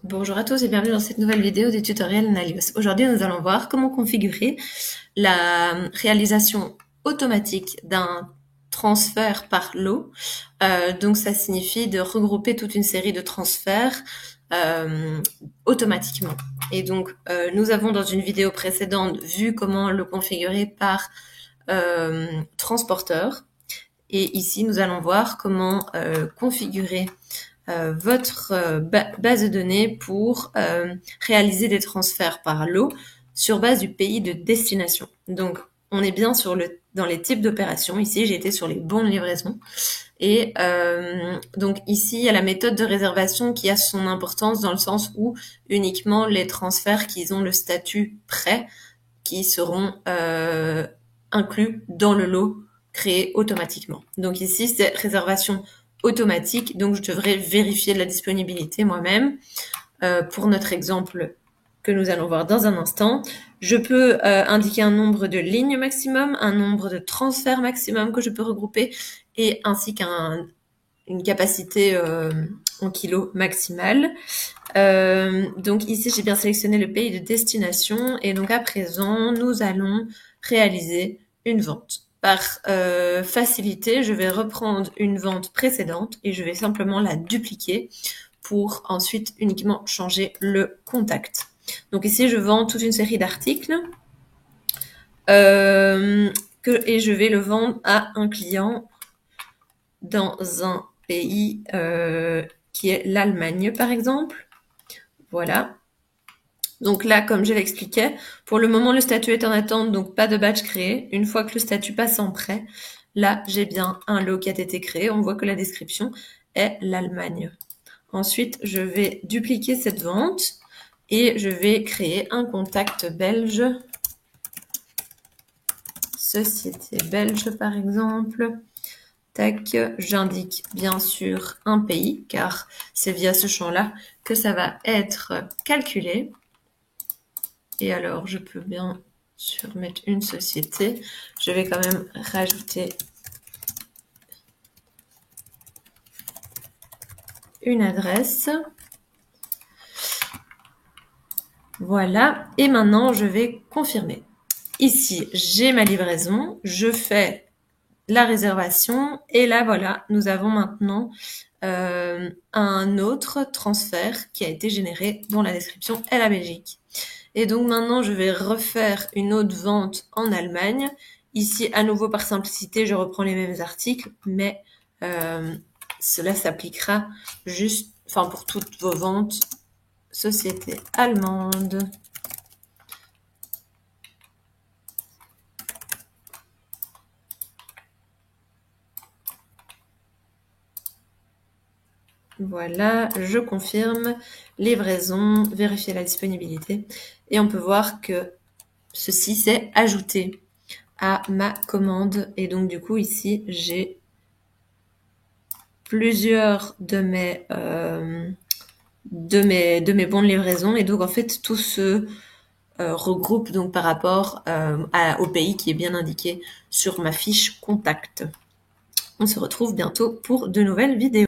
Bonjour à tous et bienvenue dans cette nouvelle vidéo du tutoriel Nalios. Aujourd'hui, nous allons voir comment configurer la réalisation automatique d'un transfert par lot. Donc, ça signifie de regrouper toute une série de transferts automatiquement. Et donc, nous avons dans une vidéo précédente vu comment le configurer par transporteur. Et ici, nous allons voir comment configurer votre base de données pour réaliser des transferts par lot sur base du pays de destination. Donc, on est bien dans les types d'opérations. Ici, j'ai été sur les bons de livraison. Et donc ici, il y a la méthode de réservation qui a son importance dans le sens où uniquement les transferts qui ont le statut prêt qui seront inclus dans le lot créé automatiquement. Donc ici, c'est réservation automatique, donc je devrais vérifier la disponibilité moi-même. Pour notre exemple que nous allons voir dans un instant, je peux indiquer un nombre de lignes maximum, un nombre de transferts maximum que je peux regrouper, et ainsi qu'une capacité en kilos maximale. Donc ici, j'ai bien sélectionné le pays de destination, et donc à présent, nous allons réaliser une vente. Par facilité, je vais reprendre une vente précédente et je vais simplement la dupliquer pour ensuite uniquement changer le contact. Donc ici, je vends toute une série d'articles et je vais le vendre à un client dans un pays qui est l'Allemagne, par exemple. Voilà. Donc là, comme je l'expliquais, pour le moment, le statut est en attente, donc pas de batch créé. Une fois que le statut passe en prêt, là, j'ai bien un lot qui a été créé. On voit que la description est l'Allemagne. Ensuite, je vais dupliquer cette vente et je vais créer un contact belge. Société belge, par exemple. Tac, j'indique bien sûr un pays, car c'est via ce champ-là que ça va être calculé. Et alors, je peux bien sûr mettre une société. Je vais quand même rajouter une adresse. Voilà. Et maintenant, je vais confirmer. Ici, j'ai ma livraison. Je fais la réservation. Et là, voilà, nous avons maintenant un autre transfert qui a été généré dont la description est la Belgique. Et donc maintenant, je vais refaire une autre vente en Allemagne. Ici, à nouveau, par simplicité, je reprends les mêmes articles, mais cela s'appliquera juste, enfin, pour toutes vos ventes, société allemande. Voilà, je confirme, livraison, vérifier la disponibilité. Et on peut voir que ceci s'est ajouté à ma commande. Et donc, du coup, ici, j'ai plusieurs de mes bons de livraison. Et donc, en fait, tout se regroupe donc par rapport au pays qui est bien indiqué sur ma fiche contact. On se retrouve bientôt pour de nouvelles vidéos.